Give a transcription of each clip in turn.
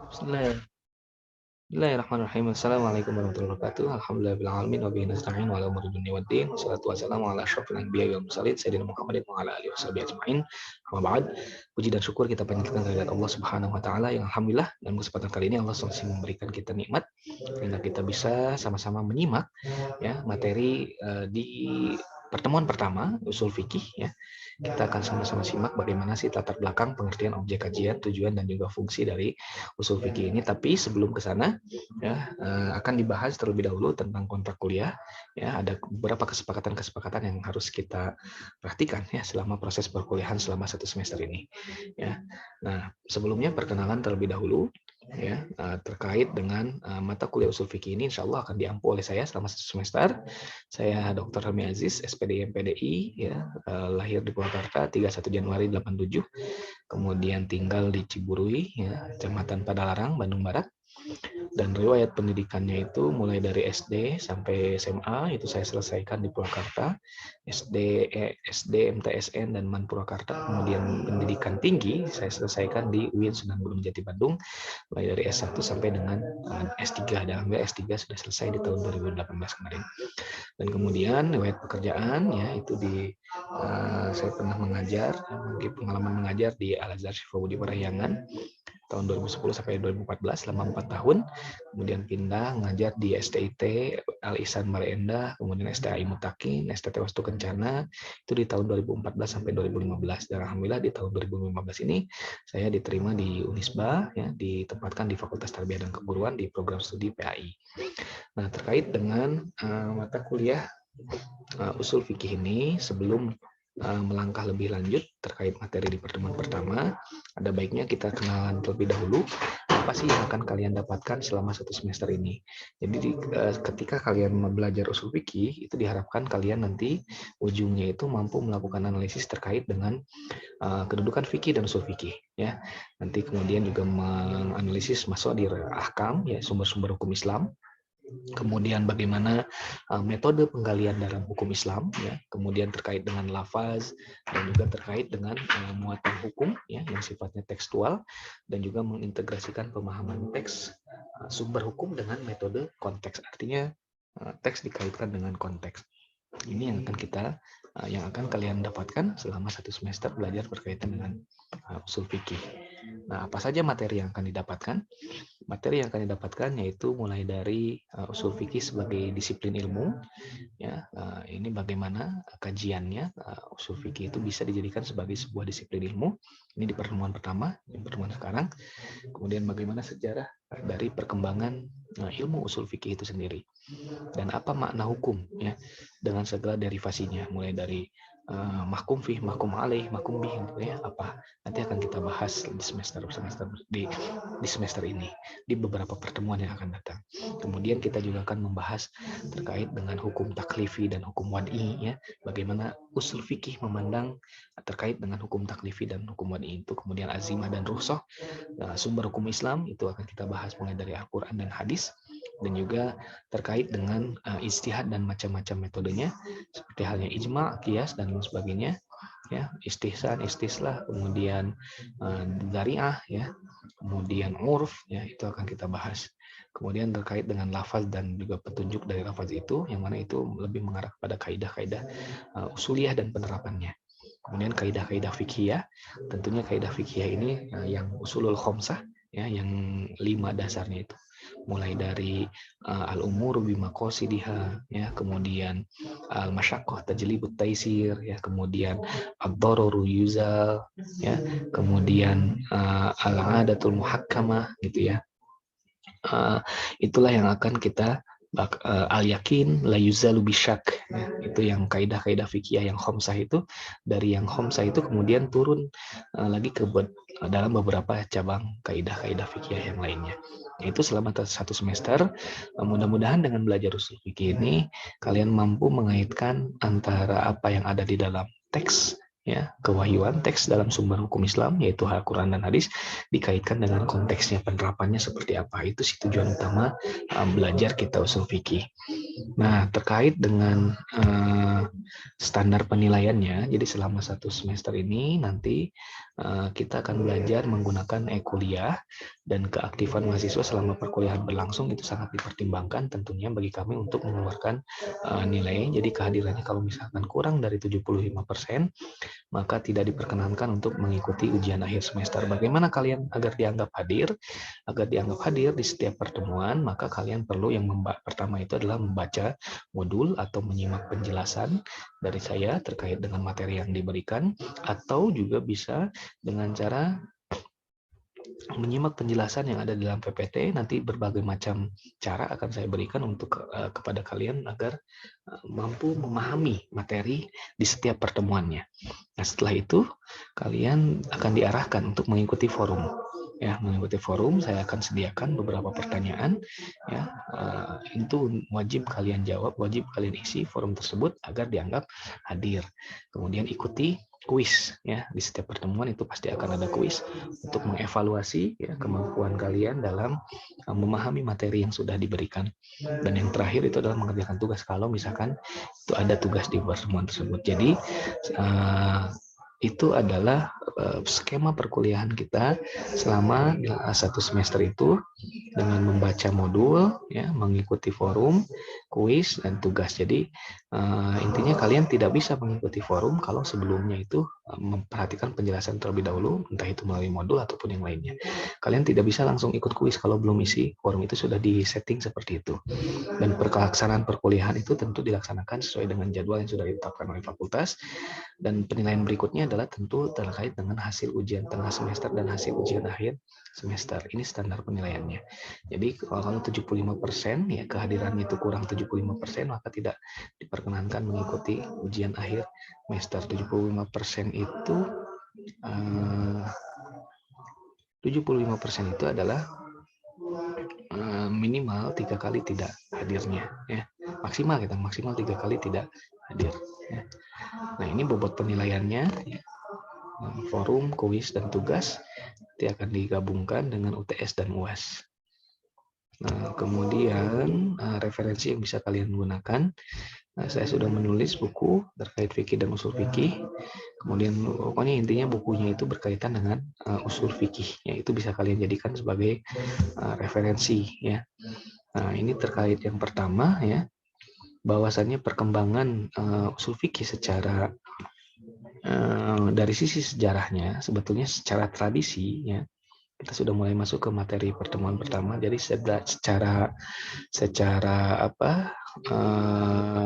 Bismillah. Bismillahirrahmanirrahim. Assalamualaikum warahmatullahi wabarakatuh. Alhamdulillahil alamin wa bihi nasta'in wa ala umuri dunya waddin. Wassalatu wassalamu ala asyrofil anbiya'i wal mursalin sayyidina Muhammadin wa ala alihi washabihi ajmain. Amma ba'd. Puji dan syukur kita panjatkan kehadirat Allah Subhanahu wa taala yang alhamdulillah dalam kesempatan kali ini Allah masih memberikan kita nikmat sehingga kita bisa sama-sama menyimak ya materi di pertemuan pertama usul fikih ya. Kita akan sama-sama simak bagaimana sih latar belakang pengertian objek kajian, tujuan dan juga fungsi dari usul fikih ini. Tapi sebelum ke sana ya akan dibahas terlebih dahulu tentang kontrak kuliah ya. Ada beberapa kesepakatan-kesepakatan yang harus kita perhatikan ya selama proses perkuliahan selama 1 semester ini ya. Nah, sebelumnya perkenalan terlebih dahulu ya terkait dengan mata kuliah usul fikih ini insya Allah akan diampu oleh saya selama 1 semester. Saya Dr. Helmi Aziz, SPD MPDI ya, lahir di Purwakarta 31 Januari 87, kemudian tinggal di Ciburui ya, Kecamatan Padalarang, Bandung Barat. Dan riwayat pendidikannya itu mulai dari SD sampai SMA itu saya selesaikan di Purwakarta, SD, MTSN dan MAN Purwakarta. Kemudian pendidikan tinggi saya selesaikan di UIN Sunan Gunung Jati Bandung, mulai dari S1 sampai dengan S3. Dan S3 sudah selesai di tahun 2018 kemarin. Dan kemudian riwayat pekerjaan ya itu saya pernah mengajar, pengalaman mengajar di Al Azhar Syifawudi Parahyangan tahun 2010 sampai 2014 selama 4 tahun. Kemudian pindah mengajar di STIT Al Ihsan Marenda, kemudian STAI Mutakin, STT Wastu Kencana itu di tahun 2014 sampai 2015. Dan alhamdulillah di tahun 2015 ini saya diterima di Unisba ya, ditempatkan di Fakultas Tarbiyah dan Keguruan di program studi PAI. Nah, terkait dengan mata kuliah usul fikih ini, sebelum melangkah lebih lanjut terkait materi di pertemuan pertama, ada baiknya kita kenalan terlebih dahulu apa sih yang akan kalian dapatkan selama 1 semester ini. Jadi ketika kalian belajar usul fikih itu diharapkan kalian nanti ujungnya itu mampu melakukan analisis terkait dengan kedudukan fikih dan usul fikih ya. Nanti kemudian juga menganalisis mashadir ahkam ya, sumber-sumber hukum Islam. Kemudian bagaimana metode penggalian dalam hukum Islam ya, kemudian terkait dengan lafaz dan juga terkait dengan muatan hukum ya yang sifatnya tekstual, dan juga mengintegrasikan pemahaman teks sumber hukum dengan metode konteks, artinya teks dikaitkan dengan konteks. Ini yang akan kalian dapatkan selama 1 semester belajar berkaitan dengan usul fikih. Nah, apa saja materi yang akan didapatkan? Materi yang akan didapatkan yaitu mulai dari usul fikih sebagai disiplin ilmu, ya ini bagaimana kajiannya usul fikih itu bisa dijadikan sebagai sebuah disiplin ilmu. Ini di pertemuan pertama, di pertemuan sekarang. Kemudian bagaimana sejarah dari perkembangan ilmu usul fikih itu sendiri dan apa makna hukum ya dengan segala derivasinya, mulai dari mahkum fih, mahkum alaih, mahkum bih gitu ya, apa nanti akan kita bahas di semester ini di beberapa pertemuan yang akan datang. Kemudian kita juga akan membahas terkait dengan hukum taklifi dan hukum wad'i ya, bagaimana usul fikih memandang terkait dengan hukum taklifi dan hukum wad'i itu. Kemudian azimah dan rukhsah, sumber hukum Islam itu akan kita bahas mulai dari Al-Qur'an dan hadis, dan juga terkait dengan ijtihad dan macam-macam metodenya seperti halnya ijma, qiyas dan lain sebagainya ya, istihsan, istislah, kemudian dzari'ah ya, kemudian urf ya, itu akan kita bahas. Kemudian terkait dengan lafaz dan juga petunjuk dari lafaz itu, yang mana itu lebih mengarah pada kaidah-kaidah usuliyah dan penerapannya. Kemudian kaidah-kaidah fikih, tentunya kaidah fikih ini yang usulul khamsah ya, yang 5 dasarnya itu, mulai dari al-umur bimaqasidiha ya, kemudian al-masyaqqah tajlibut taisir ya, kemudian ad-dararu yuzal ya, kemudian al-'adatul muhakkamah gitu ya. Itulah yang akan kita al-yakin la yuzalu bisyak ya, itu yang kaidah-kaidah fikih yang khamsah itu. Dari yang khamsah itu kemudian turun lagi ke dalam beberapa cabang kaidah-kaidah fikih yang lainnya. Itu selama 1 semester. Mudah-mudahan dengan belajar usul fikih ini kalian mampu mengaitkan antara apa yang ada di dalam teks ya, kewahyuan teks dalam sumber hukum Islam yaitu Al-Quran dan hadis, dikaitkan dengan konteksnya, penerapannya seperti apa. Itu sih tujuan utama belajar kita usul fikih. Nah, terkait dengan standar penilaiannya, jadi selama 1 semester ini nanti kita akan belajar menggunakan e-kuliah, dan keaktifan mahasiswa selama perkuliahan berlangsung itu sangat dipertimbangkan tentunya bagi kami untuk mengeluarkan nilai. Jadi kehadirannya kalau misalkan kurang dari 75%, maka tidak diperkenankan untuk mengikuti ujian akhir semester. Bagaimana kalian agar dianggap hadir? Agar dianggap hadir di setiap pertemuan, maka kalian perlu yang pertama itu adalah membaca modul atau menyimak penjelasan dari saya terkait dengan materi yang diberikan, atau juga bisa dengan cara menyimak penjelasan yang ada di dalam PPT. Nanti berbagai macam cara akan saya berikan untuk kepada kalian agar mampu memahami materi di setiap pertemuannya. Nah, setelah itu kalian akan diarahkan untuk mengikuti forum. Ya, mengikuti forum, saya akan sediakan beberapa pertanyaan. Ya, itu wajib kalian jawab, wajib kalian isi forum tersebut agar dianggap hadir. Kemudian ikuti kuis, ya, di setiap pertemuan itu pasti akan ada kuis untuk mengevaluasi ya kemampuan kalian dalam memahami materi yang sudah diberikan. Dan yang terakhir itu adalah mengerjakan tugas kalau misalkan itu ada tugas di pertemuan tersebut. Jadi itu adalah skema perkuliahan kita selama satu semester itu, dengan membaca modul, ya, mengikuti forum, kuis, dan tugas. Jadi intinya kalian tidak bisa mengikuti forum kalau sebelumnya itu memperhatikan penjelasan terlebih dahulu, entah itu melalui modul ataupun yang lainnya. Kalian tidak bisa langsung ikut kuis kalau belum isi forum, itu sudah disetting seperti itu. Dan pelaksanaan perkuliahan itu tentu dilaksanakan sesuai dengan jadwal yang sudah ditetapkan oleh fakultas. Dan penilaian berikutnya adalah tentu terkait dengan hasil ujian tengah semester dan hasil ujian akhir semester. Ini standar penilaiannya. Jadi kalau 75% ya kehadirannya itu kurang 75%, maka tidak diperkenankan mengikuti ujian akhir semester. 75% itu 75% itu adalah minimal 3 kali tidak hadirnya, ya. Maksimal 3 kali tidak hadir, ya. Nah, ini bobot penilaiannya, ya. Forum, kuis, dan tugas nanti akan digabungkan dengan UTS dan UAS. Nah, kemudian referensi yang bisa kalian gunakan. Saya sudah menulis buku terkait fikih dan usul fikih. Kemudian pokoknya intinya bukunya itu berkaitan dengan usul fikih. Ya, itu bisa kalian jadikan sebagai referensi, ya. Nah, ini terkait yang pertama, ya, bahwasannya perkembangan usul fikih secara dari sisi sejarahnya, sebetulnya secara tradisi, ya, kita sudah mulai masuk ke materi pertemuan pertama. Jadi secara apa,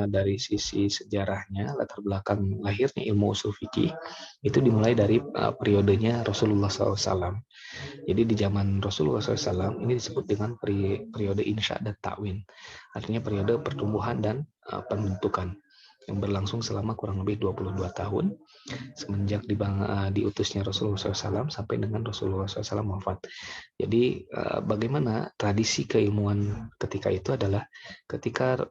dari sisi sejarahnya, latar belakang lahirnya ilmu usul fikih itu dimulai dari periodenya Rasulullah SAW. Jadi di zaman Rasulullah SAW ini disebut dengan periode insya dan takwin, artinya periode pertumbuhan dan pembentukan yang berlangsung selama kurang lebih 22 tahun semenjak diutusnya Rasulullah SAW sampai dengan Rasulullah SAW wafat. Jadi bagaimana tradisi keilmuan ketika itu adalah ketika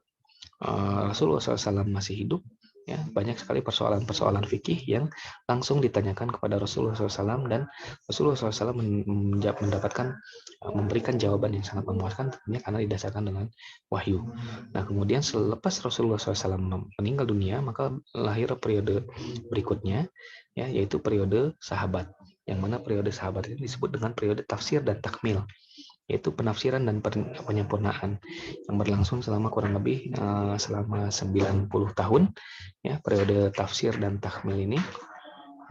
Rasulullah SAW masih hidup, ya, banyak sekali persoalan-persoalan fikih yang langsung ditanyakan kepada Rasulullah SAW, dan Rasulullah SAW mendapatkan memberikan jawaban yang sangat memuaskan, tentunya karena didasarkan dengan wahyu. Nah, kemudian selepas Rasulullah SAW meninggal dunia, maka lahir periode berikutnya, ya, yaitu periode sahabat, yang mana periode sahabat ini disebut dengan periode tafsir dan takmil, yaitu penafsiran dan penyempurnaan, yang berlangsung selama kurang lebih selama 90 tahun, ya, periode tafsir dan takmil ini,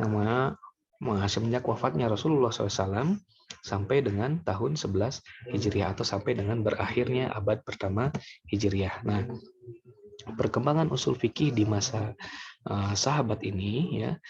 yang mana semenjak wafatnya Rasulullah SAW sampai dengan tahun 11 Hijriah, atau sampai dengan berakhirnya abad pertama Hijriah. Nah, perkembangan usul fikih di masa sahabat ini, ya,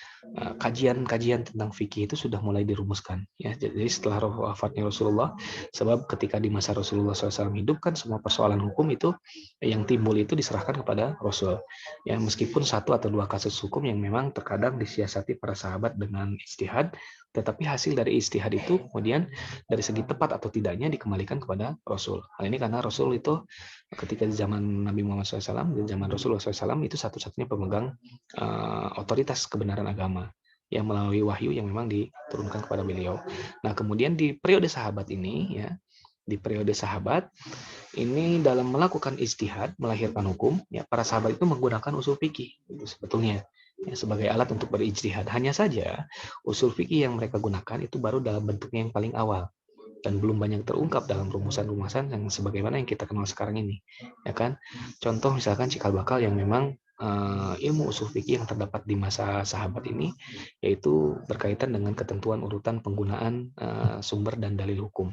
kajian-kajian tentang fikih itu sudah mulai dirumuskan, ya. Jadi setelah wafatnya Rasulullah, sebab ketika di masa Rasulullah SAW hidup kan semua persoalan hukum itu yang timbul itu diserahkan kepada Rasul, ya, meskipun satu atau dua kasus hukum yang memang terkadang disiasati para sahabat dengan ijtihad, tetapi hasil dari ijtihad itu kemudian dari segi tepat atau tidaknya dikembalikan kepada Rasul. Hal ini karena Rasul itu ketika di zaman Nabi Muhammad SAW, di zaman Rasulullah SAW itu satu-satunya pemegang otoritas kebenaran agama yang melalui wahyu yang memang diturunkan kepada beliau. Nah, kemudian di periode sahabat ini, ya, di periode sahabat ini dalam melakukan ijtihad melahirkan hukum, ya, para sahabat itu menggunakan usul fikih itu sebetulnya. ya, sebagai alat untuk berijtihad. Hanya saja usul fikih yang mereka gunakan itu baru dalam bentuknya yang paling awal dan belum banyak terungkap dalam rumusan-rumusan yang sebagaimana yang kita kenal sekarang ini, ya kan? Contoh misalkan cikal bakal yang memang ilmu usul fikih yang terdapat di masa sahabat ini, yaitu berkaitan dengan ketentuan urutan penggunaan sumber dan dalil hukum,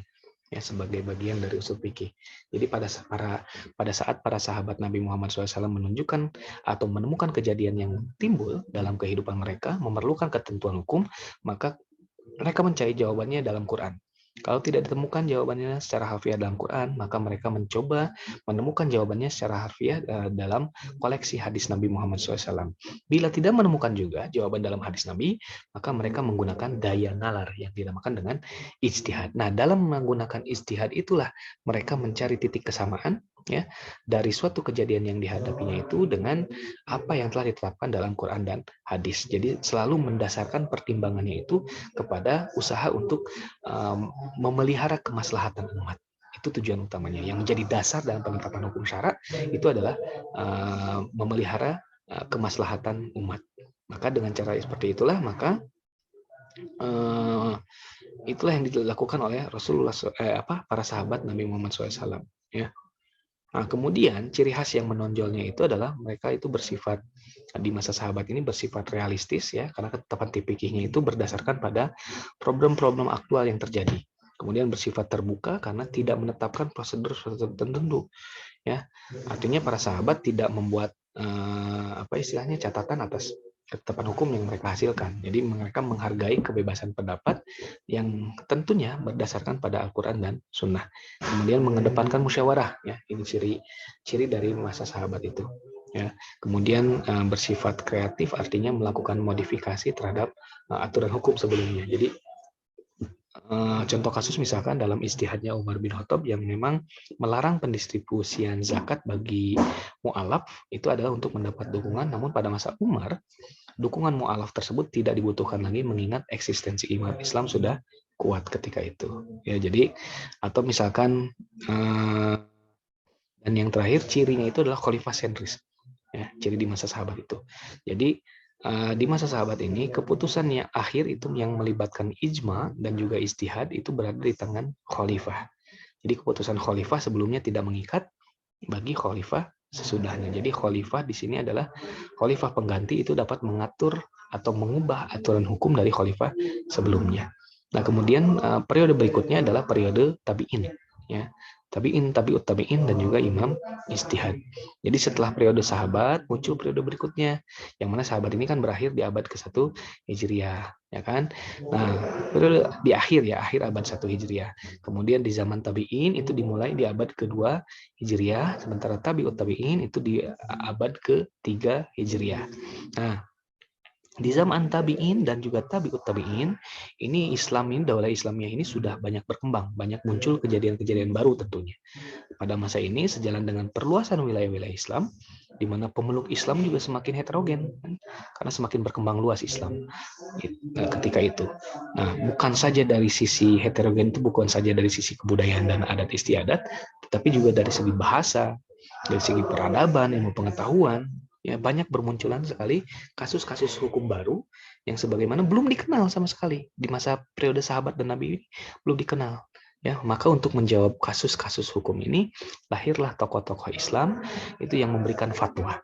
ya, sebagai bagian dari usul fikih. Jadi pada saat para sahabat Nabi Muhammad SAW menunjukkan atau menemukan kejadian yang timbul dalam kehidupan mereka memerlukan ketentuan hukum, maka mereka mencari jawabannya dalam Quran. Kalau tidak ditemukan jawabannya secara harfiah dalam Quran, maka mereka mencoba menemukan jawabannya secara harfiah dalam koleksi hadis Nabi Muhammad SAW. Bila tidak menemukan juga jawaban dalam hadis Nabi, maka mereka menggunakan daya nalar yang dinamakan dengan ijtihad. Nah, dalam menggunakan ijtihad itulah mereka mencari titik kesamaan, ya, dari suatu kejadian yang dihadapinya itu dengan apa yang telah ditetapkan dalam Quran dan hadis. Jadi selalu mendasarkan pertimbangannya itu kepada usaha untuk memelihara kemaslahatan umat. Itu tujuan utamanya. Yang menjadi dasar dalam penetapan hukum syara itu adalah memelihara kemaslahatan umat. Maka dengan cara seperti itulah, maka itulah yang dilakukan oleh Rasulullah para sahabat Nabi Muhammad SAW. Ya. Nah, kemudian ciri khas yang menonjolnya itu adalah mereka itu bersifat di masa sahabat ini bersifat realistis, ya, karena ketetapan fikihnya itu berdasarkan pada problem-problem aktual yang terjadi. Kemudian bersifat terbuka karena tidak menetapkan prosedur tertentu, ya. Artinya para sahabat tidak membuat istilahnya catatan atas ketetapan hukum yang mereka hasilkan. Jadi mereka menghargai kebebasan pendapat yang tentunya berdasarkan pada Al-Quran dan Sunnah. Kemudian mengedepankan musyawarah, ya, ini ciri dari masa sahabat itu. Ya. Kemudian bersifat kreatif, artinya melakukan modifikasi terhadap aturan hukum sebelumnya. Jadi contoh kasus misalkan dalam ijtihadnya Umar bin Khattab yang memang melarang pendistribusian zakat bagi mu'alaf, itu adalah untuk mendapat dukungan, namun pada masa Umar dukungan mu'alaf tersebut tidak dibutuhkan lagi mengingat eksistensi umat Islam sudah kuat ketika itu. Ya, jadi atau misalkan dan yang terakhir cirinya itu adalah khalifah sentris. Ya, ciri di masa sahabat itu. Jadi di masa sahabat ini keputusan yang akhir itu yang melibatkan ijma dan juga ijtihad itu berada di tangan khalifah. Jadi keputusan khalifah sebelumnya tidak mengikat bagi khalifah sesudahnya. Jadi khalifah di sini adalah khalifah pengganti, itu dapat mengatur atau mengubah aturan hukum dari khalifah sebelumnya. Nah, kemudian periode berikutnya adalah periode tabi'in, ya. Tabi'ut tabi'in dan juga imam ijtihad. Jadi setelah periode sahabat muncul periode berikutnya, yang mana sahabat ini kan berakhir di abad ke-1 Hijriah, ya kan? Nah, periode di akhir abad 1 Hijriah. Kemudian di zaman tabi'in itu dimulai di abad ke-2 Hijriah, sementara tabi'ut tabi'in itu di abad ke-3 Hijriah. Nah, di zaman tabi'in dan juga tabi'ut tabi'in, ini daulah Islamiyah ini sudah banyak berkembang, banyak muncul kejadian-kejadian baru tentunya. Pada masa ini sejalan dengan perluasan wilayah-wilayah Islam, di mana pemeluk Islam juga semakin heterogen, karena semakin berkembang luas Islam ketika itu. Nah, bukan saja dari sisi heterogen itu, bukan saja dari sisi kebudayaan dan adat istiadat, tetapi juga dari segi bahasa, dari segi peradaban, ilmu pengetahuan, ya, banyak bermunculan sekali kasus-kasus hukum baru yang sebagaimana belum dikenal sama sekali di masa periode sahabat dan Nabi ini, belum dikenal. Ya, maka untuk menjawab kasus-kasus hukum ini lahirlah tokoh-tokoh Islam itu yang memberikan fatwa,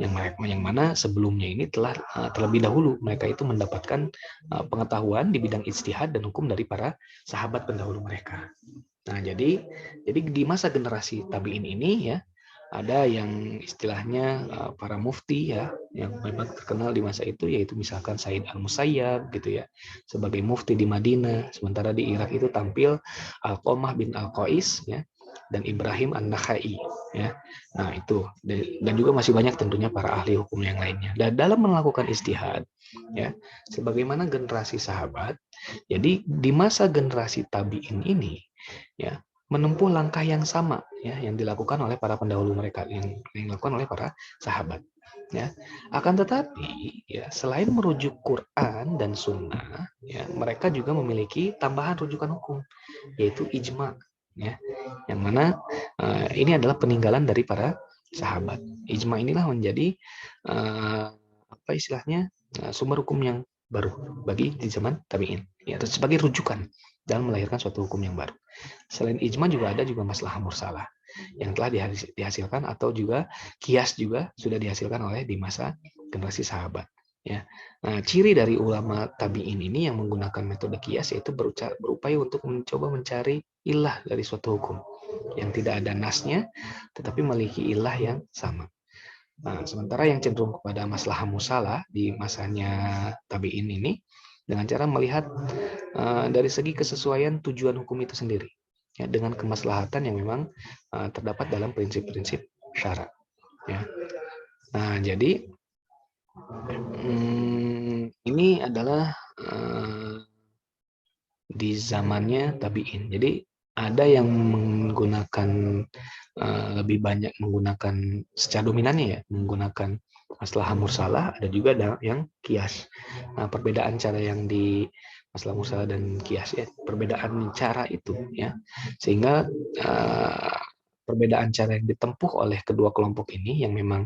yang mana sebelumnya ini telah terlebih dahulu mereka itu mendapatkan pengetahuan di bidang ijtihad dan hukum dari para sahabat pendahulu mereka. Nah, jadi di masa generasi tabi'in ini, ya, ada yang istilahnya para mufti, ya, yang memang terkenal di masa itu, yaitu misalkan Said Al-Musayyab gitu, ya, sebagai mufti di Madinah, sementara di Irak itu tampil Alqamah bin Al-Qais, ya, dan Ibrahim An-Nakhai, ya. Nah, itu dan juga masih banyak tentunya para ahli hukum yang lainnya. Dan dalam melakukan ijtihad, ya, sebagaimana generasi sahabat, jadi di masa generasi tabi'in ini, ya, menempuh langkah yang sama, ya, yang dilakukan oleh para pendahulu mereka, yang dilakukan oleh para sahabat, ya. Akan tetapi, ya, selain merujuk Quran dan Sunnah, ya, mereka juga memiliki tambahan rujukan hukum, yaitu ijma, ya, yang mana ini adalah peninggalan dari para sahabat. Ijma inilah menjadi apa istilahnya sumber hukum yang baru bagi di zaman tabi'in, ya, atau sebagai rujukan dalam melahirkan suatu hukum yang baru. Selain ijma juga ada juga maslahah mursalah yang telah dihasilkan, atau juga kias juga sudah dihasilkan oleh di masa generasi sahabat. Ya, nah, ciri dari ulama tabi'in ini yang menggunakan metode kias yaitu berupaya untuk mencoba mencari ilah dari suatu hukum yang tidak ada nasnya, tetapi memiliki ilah yang sama. Nah, sementara yang cenderung kepada maslahah musalah di masanya tabi'in ini dengan cara melihat dari segi kesesuaian tujuan hukum itu sendiri, ya, dengan kemaslahatan yang memang terdapat dalam prinsip-prinsip syara. Ya. Nah, jadi ini adalah di zamannya tabi'in. Jadi ada yang menggunakan lebih banyak menggunakan secara dominannya, ya, menggunakan maslahah mursalah, ada juga yang kias. Nah, perbedaan cara yang di maslahah mursalah dan kias, ya, perbedaan cara itu, ya, sehingga perbedaan cara yang ditempuh oleh kedua kelompok ini yang memang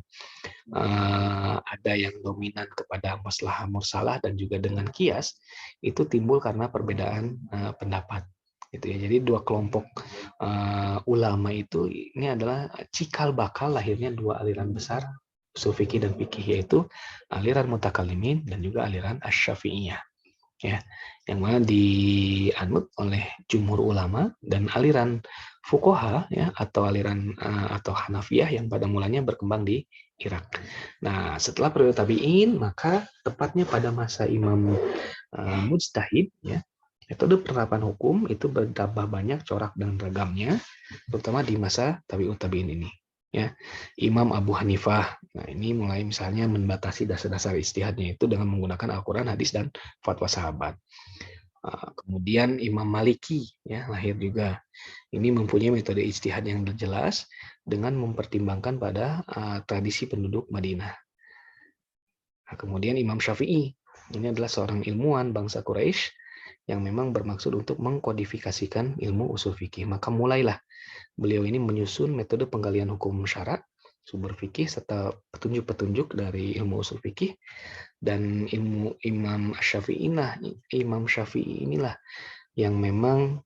ada yang dominan kepada maslahah mursalah dan juga dengan kias, itu timbul karena perbedaan pendapat. Gitu ya. Jadi dua kelompok ulama itu ini adalah cikal bakal lahirnya dua aliran besar usul fikih dan fikih, yaitu aliran mutakalimin dan juga aliran asy-syafi'iyah, ya, yang mana dianut oleh jumhur ulama, dan aliran fuqaha, ya, atau aliran atau Hanafiyah yang pada mulanya berkembang di Irak. Nah, setelah periode tabi'in, maka tepatnya pada masa Imam Mujtahid, ya, metode penerapan hukum itu bertambah banyak corak dan ragamnya, terutama di masa tabi'ut tabi'in ini. Ya, Imam Abu Hanifah, nah ini mulai misalnya membatasi dasar-dasar ijtihadnya itu dengan menggunakan Al-Quran, hadis, dan fatwa sahabat. Kemudian Imam Maliki, ya, lahir juga. Ini mempunyai metode ijtihad yang jelas dengan mempertimbangkan pada tradisi penduduk Madinah. Nah, kemudian Imam Syafi'i, ini adalah seorang ilmuwan bangsa Quraisy yang memang bermaksud untuk mengkodifikasikan ilmu usul fikih. Maka mulailah beliau ini menyusun metode penggalian hukum syara, sumber fikih, serta petunjuk-petunjuk dari ilmu usul fikih. Dan ilmu Imam Syafi'i inilah yang memang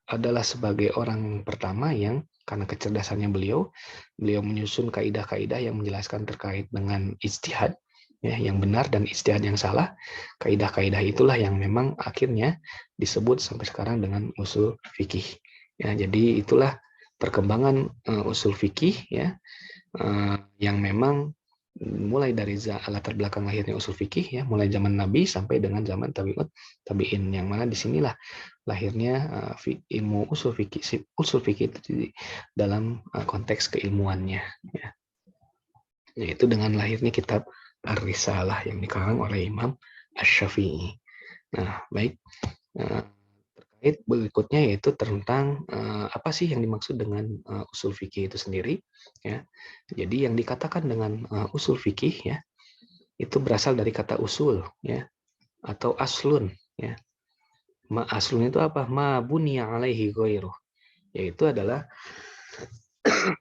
adalah sebagai orang pertama yang karena kecerdasannya beliau menyusun kaidah-kaidah yang menjelaskan terkait dengan ijtihad, ya, yang benar dan ijtihad yang salah. Kaidah-kaidah itulah yang memang akhirnya disebut sampai sekarang dengan usul fikih. Ya, jadi itulah perkembangan usul fikih, ya, yang memang mulai dari latar belakang lahirnya usul fikih, ya, mulai zaman Nabi sampai dengan zaman tabi'in, yang mana disinilah lahirnya ilmu usul fikih itu dalam konteks keilmuannya, ya. Yaitu dengan lahirnya kitab Ar-Risalah yang dikarang oleh Imam Asy-Syafi'i. Nah, baik, terkait berikutnya yaitu tentang apa sih yang dimaksud dengan usul fikih itu sendiri, ya. Jadi yang dikatakan dengan usul fikih, ya, itu berasal dari kata usul, ya, atau aslun, ya. Aslun itu apa? Ma bunya alaihi ghairuh, yaitu adalah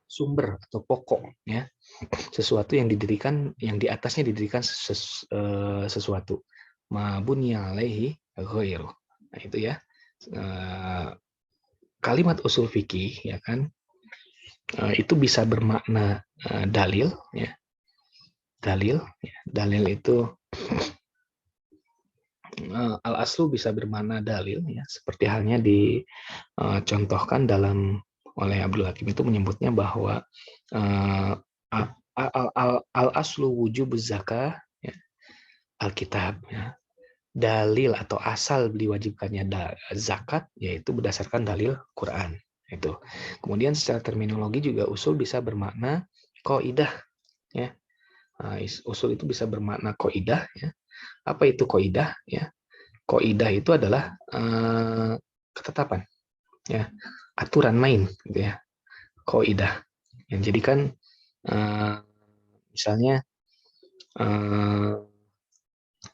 sumber atau pokok, ya, sesuatu yang didirikan, yang di atasnya didirikan sesuatu. Ma bunya alaihi ghairuh. Nah, itu, ya. Kalimat usul fikih, ya kan, itu bisa bermakna dalil, ya. Dalil, ya. Dalil itu al-aslu bisa bermakna dalil, ya, seperti halnya dicontohkan dalam oleh Abdul Hakim itu menyebutnya bahwa al-aslu wujub zakah, ya, Alkitab, ya. Dalil atau asal diwajibkannya zakat yaitu berdasarkan dalil Quran. Itu. Kemudian secara terminologi juga usul bisa bermakna kaidah, ya. Usul itu bisa bermakna kaidah, ya. Apa itu kaidah, ya? Kaidah itu adalah ketetapan, ya, aturan main, gitu, ya. Kaidah. Yang jadi kan misalnya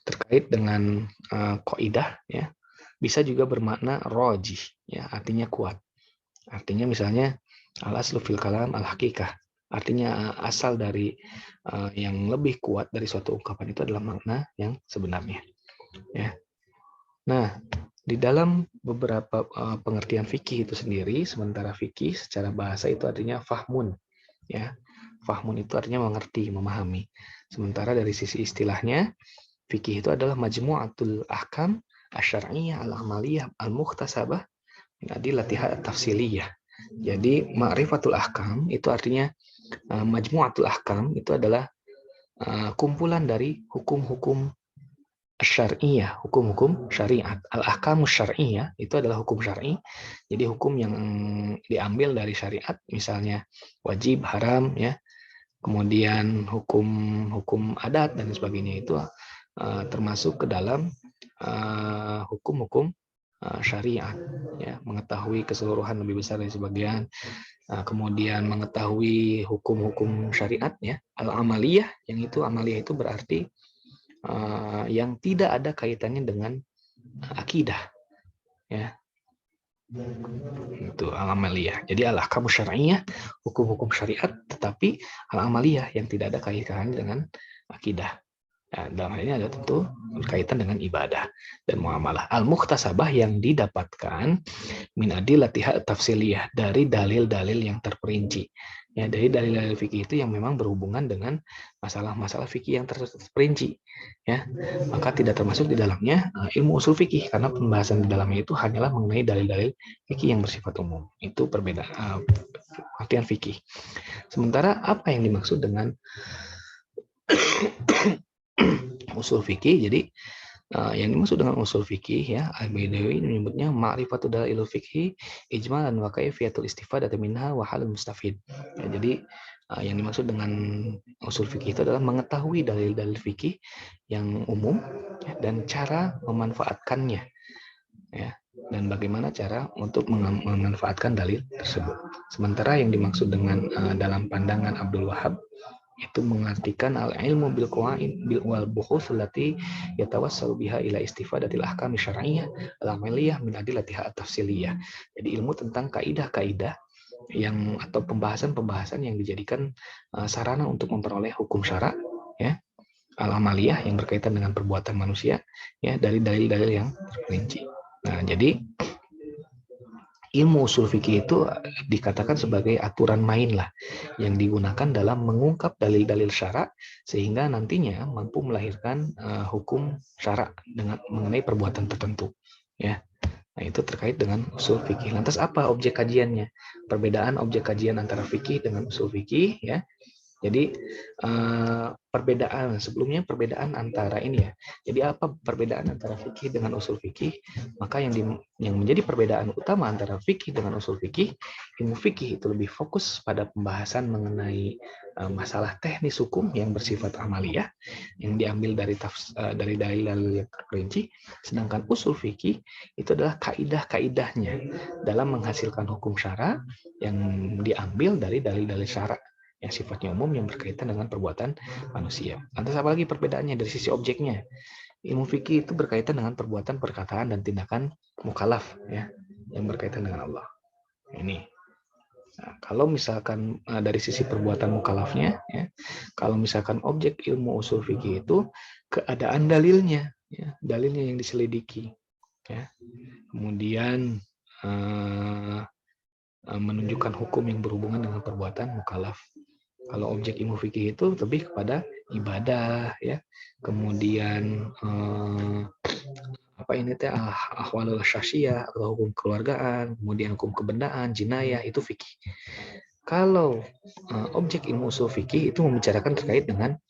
terkait dengan kaidah, ya, bisa juga bermakna rojih, ya, artinya kuat. Artinya misalnya al-aslu fil kalam al-haqiqah, Artinya asal dari yang lebih kuat dari suatu ungkapan itu adalah makna yang sebenarnya. Ya. Nah, di dalam beberapa pengertian fikih itu sendiri, sementara fikih secara bahasa itu artinya fahmun. Ya, fahmun itu artinya mengerti, memahami. Sementara dari sisi istilahnya, fikih itu adalah majmu'atul ahkam asyariyah al-amaliyah al-mukhtasabah min adillatiha at-tafsiliyah. Jadi ma'rifatul ahkam itu artinya majmu'atul ahkam itu adalah kumpulan dari hukum-hukum syariah, hukum-hukum syariat. Al-ahkamus syariah itu adalah hukum syar'i. Jadi hukum yang diambil dari syariat, misalnya wajib, haram, ya. Kemudian hukum-hukum adat dan sebagainya itu termasuk ke dalam hukum-hukum syariat, ya. Mengetahui keseluruhan lebih besar dari sebagian. Kemudian mengetahui hukum-hukum syariat, ya. Al-amaliyah, yang itu amaliyah itu berarti yang tidak ada kaitannya dengan akidah, ya. Itu al-amaliyah. Jadi al-ahkamu syar'iyyah, hukum-hukum syariat, tetapi al-amaliyah yang tidak ada kaitannya dengan akidah. Nah, dalam hal ini ada tentu berkaitan dengan ibadah dan muamalah. Al-mukhtasabah yang didapatkan min adillatiha tafsiliyah, dari dalil-dalil yang terperinci. Ya, dari dalil-dalil fikih itu yang memang berhubungan dengan masalah-masalah fikih yang terperinci. Ya, maka tidak termasuk di dalamnya ilmu usul fikih, karena pembahasan di dalamnya itu hanyalah mengenai dalil-dalil fikih yang bersifat umum. Itu perbedaan artian fikih. Sementara apa yang dimaksud dengan usul fikih? Jadi yang dimaksud dengan usul fikih, ya, Al-Baidawi menyebutnya ma'rifatu dalil fikhi ijmalan wa kaifiyatul istifadati minha wa halul mustafid. Ya, jadi yang dimaksud dengan usul fikih itu adalah mengetahui dalil-dalil fikih yang umum, ya, dan cara memanfaatkannya, ya, dan bagaimana cara untuk memanfaatkan dalil tersebut. Sementara yang dimaksud dengan dalam pandangan Abdul Wahab itu mengartikan al-ilmu bil qawaid bil wal buhus allati yatawassalu biha ila istifadatil ahkam syar'iyyah al-amaliyah min adillatiha at-tafsiliyah. Jadi ilmu tentang kaidah-kaidah yang atau pembahasan-pembahasan yang dijadikan sarana untuk memperoleh hukum syara, ya, al-amaliyah yang berkaitan dengan perbuatan manusia, ya, dari dalil-dalil yang terperinci. Nah, jadi ilmu usul fikih itu dikatakan sebagai aturan main lah yang digunakan dalam mengungkap dalil-dalil syara sehingga nantinya mampu melahirkan hukum syara dengan mengenai perbuatan tertentu, ya. Nah, itu terkait dengan usul fikih. Lantas apa objek kajiannya? Perbedaan objek kajian antara fikih dengan usul fikih, ya. Jadi perbedaan sebelumnya, perbedaan antara ini, ya. Jadi apa perbedaan antara fikih dengan usul fikih? Maka yang menjadi perbedaan utama antara fikih dengan usul fikih, ilmu fikih itu lebih fokus pada pembahasan mengenai masalah teknis hukum yang bersifat amaliyah yang diambil dari dalil-dalil yang terperinci, sedangkan usul fikih itu adalah kaidah-kaidahnya dalam menghasilkan hukum syara yang diambil dari dalil-dalil syara yang sifatnya umum yang berkaitan dengan perbuatan manusia. Lantas apalagi perbedaannya dari sisi objeknya? Ilmu fikih itu berkaitan dengan perbuatan, perkataan, dan tindakan mukallaf, ya, yang berkaitan dengan Allah. Ini. Nah, kalau misalkan dari sisi perbuatan mukallafnya, ya, kalau misalkan objek ilmu usul fikih itu keadaan dalilnya, ya, dalilnya yang diselidiki, ya. Kemudian menunjukkan hukum yang berhubungan dengan perbuatan mukallaf. Kalau objek ilmu fikih itu lebih kepada ibadah, ya. Kemudian apa ini teh ahwalul syasyiyah atau hukum keluargaan, kemudian hukum kebendaan, jinayah, itu fikih. Kalau objek ilmu usul fikih itu membicarakan terkait dengan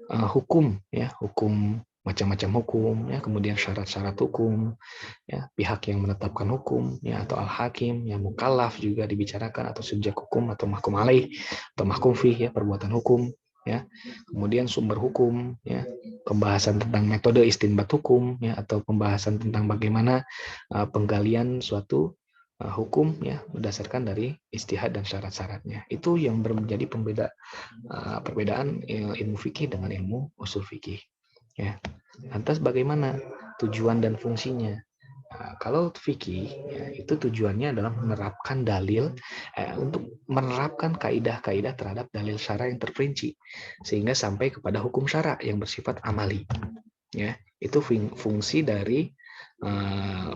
hukum, ya, hukum macam-macam hukum, ya, kemudian syarat-syarat hukum, ya, pihak yang menetapkan hukum, ya, atau al-hakim, yang mukallaf juga dibicarakan, atau subjek hukum atau mahkum alaih atau mahkum fih, ya, perbuatan hukum, ya. Kemudian sumber hukum, ya, pembahasan tentang metode istinbat hukum, ya, atau pembahasan tentang bagaimana penggalian suatu hukum, ya, berdasarkan dari ijtihad dan syarat-syaratnya. Itu yang menjadi perbedaan ilmu fikih dengan ilmu usul fikih, ya. Lantas bagaimana tujuan dan fungsinya? Nah, kalau fikih ya, itu tujuannya adalah menerapkan dalil untuk menerapkan kaidah-kaidah terhadap dalil syara yang terperinci sehingga sampai kepada hukum syara yang bersifat amali. Ya, itu fungsi dari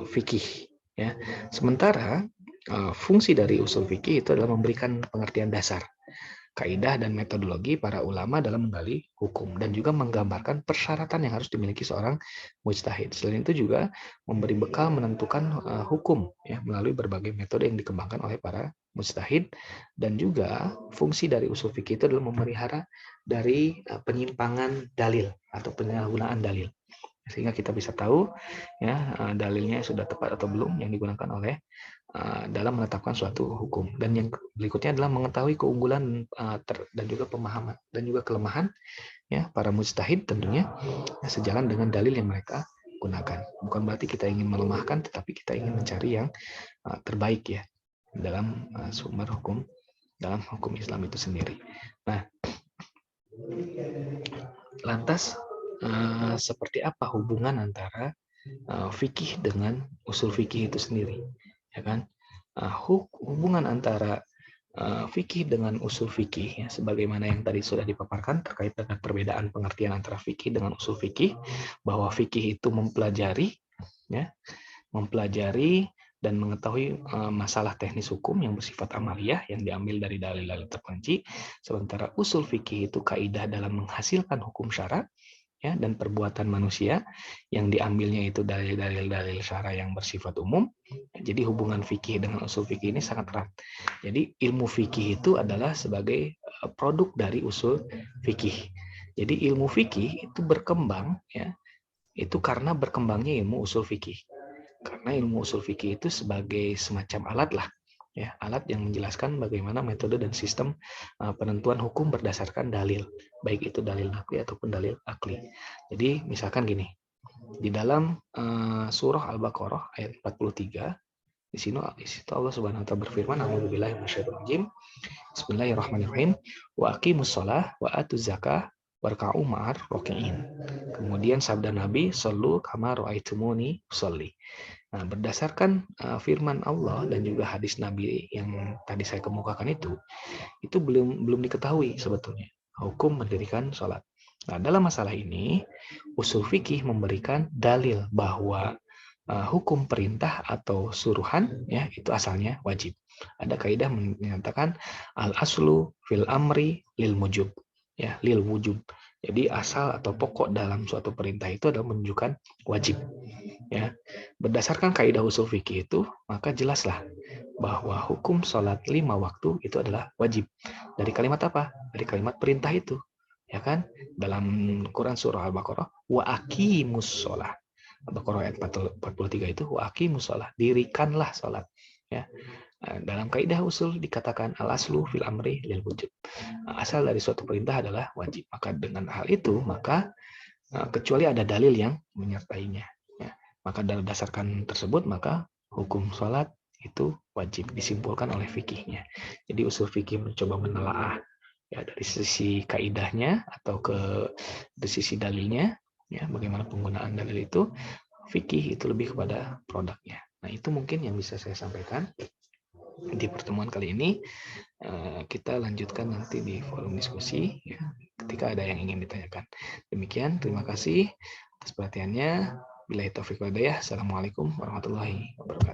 fikih. Ya, sementara fungsi dari usul fikih itu adalah memberikan pengertian dasar kaidah dan metodologi para ulama dalam menggali hukum dan juga menggambarkan persyaratan yang harus dimiliki seorang mujtahid. Selain itu juga memberi bekal menentukan hukum ya melalui berbagai metode yang dikembangkan oleh para mujtahid dan juga fungsi dari usul fikih itu adalah memelihara dari penyimpangan dalil atau penyalahgunaan dalil sehingga kita bisa tahu ya dalilnya sudah tepat atau belum yang digunakan oleh dalam menetapkan suatu hukum. Dan yang berikutnya adalah mengetahui keunggulan dan juga pemahaman dan juga kelemahan ya para mujtahid tentunya ya, sejalan dengan dalil yang mereka gunakan. Bukan berarti kita ingin melemahkan, tetapi kita ingin mencari yang terbaik ya dalam sumber hukum dalam hukum Islam itu sendiri. Nah, lantas seperti apa hubungan antara fikih dengan usul fikih itu sendiri, ya kan? Hubungan antara fikih dengan usul fikih, ya, sebagaimana yang tadi sudah dipaparkan terkait dengan perbedaan pengertian antara fikih dengan usul fikih, bahwa fikih itu mempelajari, ya, mempelajari dan mengetahui masalah teknis hukum yang bersifat amaliyah yang diambil dari dalil-dalil terperinci, sementara usul fikih itu kaidah dalam menghasilkan hukum syara ya dan perbuatan manusia yang diambilnya itu dari dalil-dalil syara yang bersifat umum. Jadi hubungan fikih dengan usul fikih ini sangat erat. Jadi ilmu fikih itu adalah sebagai produk dari usul fikih. Jadi ilmu fikih itu berkembang ya itu karena berkembangnya ilmu usul fikih. Karena ilmu usul fikih itu sebagai semacam alat lah ya alat yang menjelaskan bagaimana metode dan sistem penentuan hukum berdasarkan dalil baik itu dalil nakli ataupun dalil akli. Jadi misalkan gini di dalam surah Al-Baqarah ayat 43 di situ Allah Subhanahu wa taala berfirman a'udzubillahi minasyaitonir rajim bismillahirrahmanirrahim wa aqimus shalah wa atuz zakah warka'u ma'ar raki'in. Kemudian sabda Nabi sallu kama ra'aitumuni usolli. Nah, berdasarkan firman Allah dan juga hadis Nabi yang tadi saya kemukakan itu belum diketahui sebetulnya hukum mendirikan sholat. Nah, dalam masalah ini, usul fikih memberikan dalil bahwa hukum perintah atau suruhan ya itu asalnya wajib. Ada kaidah menyatakan al aslu fil amri lil mujub ya lil wujub. Jadi asal atau pokok dalam suatu perintah itu adalah menunjukkan wajib. Ya, berdasarkan kaidah usul fikih itu, maka jelaslah bahwa hukum sholat 5 waktu itu adalah wajib. Dari kalimat apa? Dari kalimat perintah itu. Ya kan? Dalam Quran surah Al-Baqarah, wa aqimus sholat. Al-Baqarah ayat 43 itu, wa aqimus sholat. Dirikanlah sholat. Ya. Dalam kaidah usul dikatakan al-aslu fil amri lil wujub. Asal dari suatu perintah adalah wajib. Maka dengan hal itu, maka kecuali ada dalil yang menyertainya. Ya. Maka berdasarkan tersebut, maka hukum sholat itu wajib disimpulkan oleh fikihnya. Jadi usul fikih mencoba menelaah ya dari sisi kaidahnya atau dari sisi dalilnya, ya bagaimana penggunaan dalil itu. Fikih itu lebih kepada produknya. Nah itu mungkin yang bisa saya sampaikan di pertemuan kali ini. Kita lanjutkan nanti di forum diskusi ya, ketika ada yang ingin ditanyakan. Demikian, terima kasih atas perhatiannya. Billahi taufiq wal hidayah. Assalamualaikum warahmatullahi wabarakatuh.